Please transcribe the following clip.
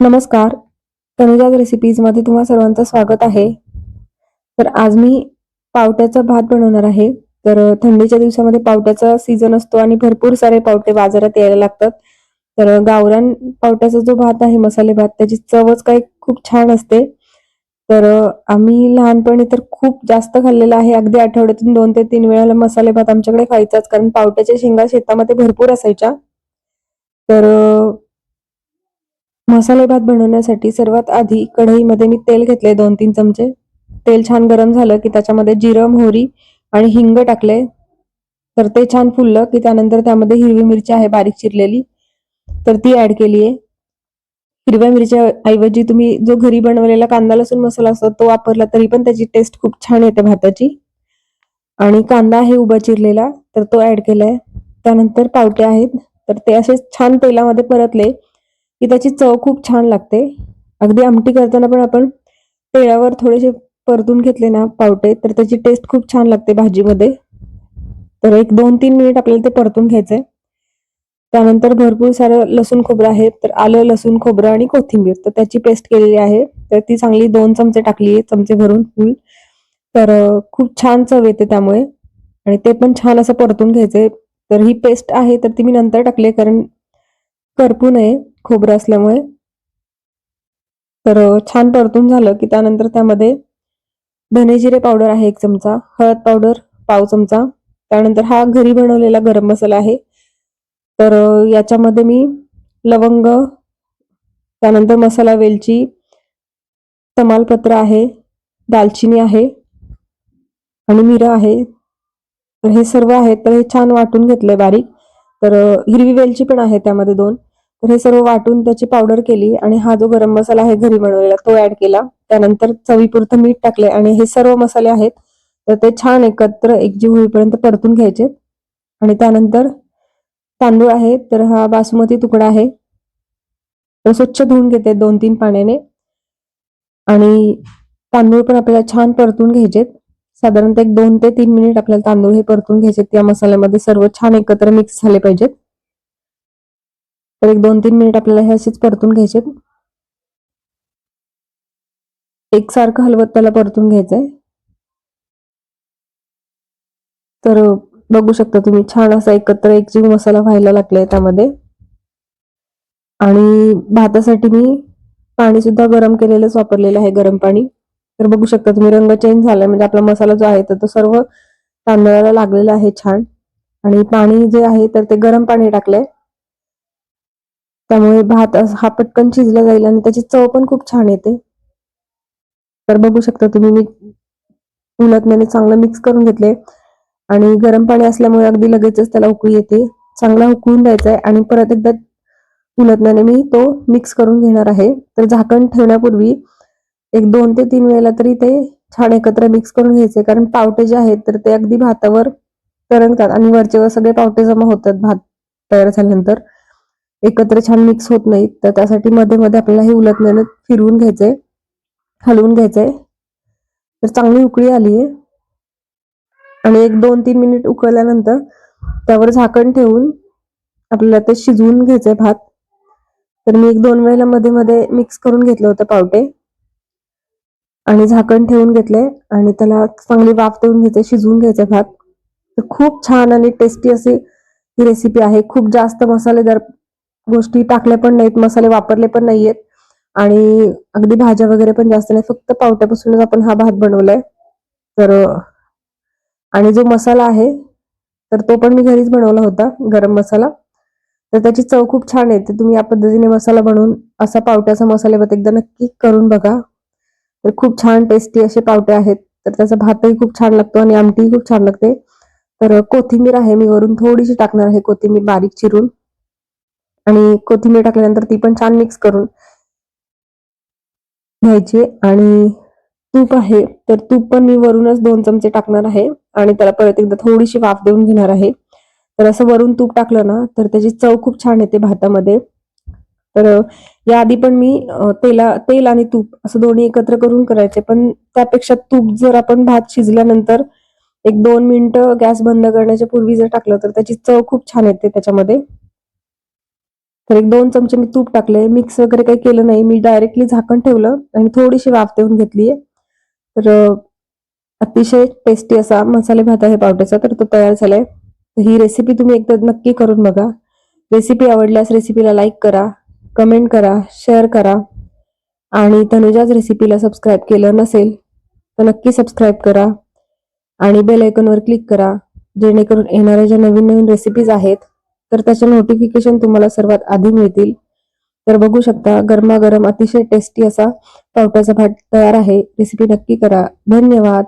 नमस्कार. तनुजाज रेसिपीजमध्ये तुम्हा सर्वांचं स्वागत आहे. तर आज मी पावट्याचा भात बनवणार आहे. तर थंडीच्या दिवसामध्ये पावट्याचा सीझन असतो आणि भरपूर सारे पावटे बाजारात यायला लागतात. तर गावरान पावट्याचा जो भात आहे, मसाले भात, त्याची चवच काही खूप छान असते. तर आम्ही लहानपणी तर खूप जास्त खाल्लेला आहे. अगदी आठवड्यातून 2 ते 3 वेळेला मसाले भात आमच्याकडे व्हायचाच, कारण पावट्याच्या शेंगा शेतामध्ये भरपूर असायच्या. तर मसाले भात बनवण्यासाठी सर्वात आधी कढईमध्ये मी तेल घेतले 2-3 चमचे. तेल छान गरम झालं की त्याच्यामध्ये जिरं, मोहरी आणि हिंग टाकले. तर ते छान फुललं की त्यानंतर त्यामध्ये हिरवी मिरची आहे बारीक चिरलेली, तर ती ऍड केली आहे. हिरव्या मिरच्या ऐवजी तुम्ही जो घरी बनवलेला कांदा लसूण मसाला असतो तो वापरला तरी पण त्याची टेस्ट खूप छान येते भाताची. आणि कांदा आहे उभा चिरलेला, तर तो ऍड केलाय. त्यानंतर पावटे आहेत, तर ते असे छान तेलामध्ये परतले की त्याची चव खूप छान लागते. अगदी आमटी करताना पण आपण तेलावर थोडेसे परतून घेतले ना पावटे, तर त्याची टेस्ट खूप छान लागते भाजीमध्ये. तर एक 2-3 मिनिट आपल्याला ते परतून घ्यायचंय. त्यानंतर भरपूर सारं लसूण खोबरं आहे, तर आलं, लसूण, खोबरं आणि कोथिंबीर, तर त्याची पेस्ट केलेली आहे. तर ती चांगली 2 चमचे टाकली आहे, चमचे भरून फुल. तर खूप छान चव येते त्यामुळे. आणि ते पण छान असं परतून घ्यायचंय. तर ही पेस्ट आहे तर ती मी नंतर टाकली, कारण करपू नये खोबरं असल्यामुळे. तर छान परतून झालं की त्यानंतर त्यामध्ये धने जिरे पावडर आहे 1 चमचा, हळद पावडर पाव चमचा, त्यानंतर हा घरी बनवलेला गरम मसाला आहे. तर याच्यामध्ये मी लवंग, त्यानंतर मसाला वेलची, तमालपत्र आहे, दालचिनी आहे आणि मिरं आहे. तर हे सर्व आहे, तर हे छान वाटून घेतलंय बारीक. तर हिरवी वेलची पण आहे त्यामध्ये 2. तर हे सर्व वाटून त्याची पावडर केली आणि हा जो गरम मसाला आहे घरी बनवलेला तो ऍड केला. त्यानंतर चवीपुरतं मीठ टाकले आणि हे सर्व मसाले आहेत तर ते छान एकत्र एकजीव होईपर्यंत परतून घ्यायचे. आणि त्यानंतर तांदूळ आहे, तर हा बासमती तुकडा आहे. तो स्वच्छ धुवून घेते 2-3 पाण्याने. आणि तांदूळ पण आपल्याला छान परतून घ्यायचे. साधारणतः एक 2 ते 3 मिनिट आपल्याला तांदूळ हे परतून घ्यायचे. त्या मसाल्यामध्ये सर्व छान एकत्र मिक्स झाले पाहिजेत. तर एक 2-3 मिनिट आपल्याला हे असेच परतून घ्यायचे. एकसारखं हलवत त्याला परतून घ्यायचंय. तर बघू शकता तुम्ही छान असा एकत्र एकजीव मसाला व्हायला लागलाय त्यामध्ये. आणि भातासाठी मी पाणी सुद्धा गरम केलेलंच वापरलेलं आहे, गरम पाणी. तर बघू शकता तुम्ही रंग चेंज झालाय, म्हणजे आपला मसाला जो आहे तर तो सर्व तांदळाला लागलेला आहे छान. आणि पाणी जे आहे तर ते गरम पाणी टाकलंय. त्यामुळे भात हा पटकन शिजला जाईल आणि त्याची चव पण खूप छान येते. तर बघू शकता तुम्ही मी उलटण्याने चांगलं मिक्स करून घेतले. आणि गरम पाणी असल्यामुळे अगदी लगेचच त्याला उकळी येते. चांगला उकळून द्यायचा आहे आणि परत एकदा उलटण्याने मी तो मिक्स करून घेणार आहे. तर झाकण ठेवण्यापूर्वी एक 2 ते 3 वेळेला तरी ते छान एकत्र मिक्स करून घ्यायचे, कारण पावटे जे आहेत तर ते अगदी भातावर तरंगतात आणि वरचेवर सगळे पावटे जमा होतात भात तयार झाल्यानंतर. एकत्र छान मिक्स होत नाहीत, तर त्यासाठी मध्ये मध्ये आपल्याला हे उलटण्याने फिरवून घ्यायचंय, हलवून घ्यायचंय. तर चांगली उकळी आली आहे आणि एक 2-3 मिनिट उकळल्यानंतर त्यावर झाकण ठेवून आपल्याला ते शिजवून घ्यायचंय भात. तर मी 1-2 वेळेला मध्ये मध्ये मिक्स करून घेतलं होतं पावटे आणि झाकण ठेवून घेतले आणि त्याला चांगली वाफ देऊन घ्यायचे, शिजवून घ्यायचे भात. तर खूप छान आणि टेस्टी अशी ही रेसिपी आहे. खूप जास्त मसालेदार गोष्टी टाकल्या पण नाहीत, मसाले वापरले पण नाहीयेत आणि अगदी भाज्या वगैरे पण जास्त नाही, फक्त पावट्यापासूनच आपण हा भात बनवलाय. तर आणि जो मसाला आहे तर तो पण मी घरीच बनवला होता, गरम मसाला. तर त्याची चव खूप छान येते. तुम्ही या पद्धतीने मसाला बनवून असा पावट्याचा मसाले भात एकदा नक्की करून बघा. तर खूप छान टेस्टी असे पावटे आहेत. तर त्याचा भातही खूप छान लागतो आणि आमटीही खूप छान लागते. तर कोथिंबीर आहे, मी वरून थोडीशी टाकणार आहे कोथिंबीर बारीक चिरून. आणि कोथिंबीर टाकल्यानंतर ती पण छान मिक्स करून घ्यायची. आणि तूप आहे, तर तूप पण मी वरूनच 2 चमचे टाकणार आहे आणि त्याला परत एकदा थोडीशी वाफ देऊन घेणार आहे. तर असं वरून तूप टाकलं ना तर त्याची चव खूप छान येते भातामध्ये. तर याआधी पण मी तेल आणि तूप असं दोन्ही एकत्र करून करायचे, पण त्यापेक्षा तूप जर आपण भात शिजल्यानंतर एक 2 मिनिटं गॅस बंद करण्याच्या पूर्वी जर टाकलं तर त्याची चव खूप छान येते त्याच्यामध्ये. तर 1-2 चमचे मी तूप टाकले. मिक्स वगैरे काही केलं नाही. मी डायरेक्टली झाकण ठेवलं आणि थोडीशी वाफ देऊन घेतलीये. तर अतिशय टेस्टी असा मसाले भात आहे पावट्याचा, तर तो तयार झालाय. ही रेसिपी तुम्ही एकदा नक्की करून बघा. रेसिपी आवडल्यास रेसिपीला लाईक करा, कमेंट करा, शेअर करा आणि तनुजाच रेसिपीला सबस्क्राईब केलं नसेल तर नक्की सबस्क्राईब करा आणि बेल आयकॉनवर क्लिक करा, जेणेकरून येणाऱ्या ज्या नवीन नवीन रेसिपीज आहेत तर त्याचे नोटिफिकेशन तुम्हाला सर्वात आधी मिळतील. तर बघू शकता गरमागरम अतिशय टेस्टी असा पावट्याचा भात तयार आहे. रेसिपी नक्की करा. धन्यवाद.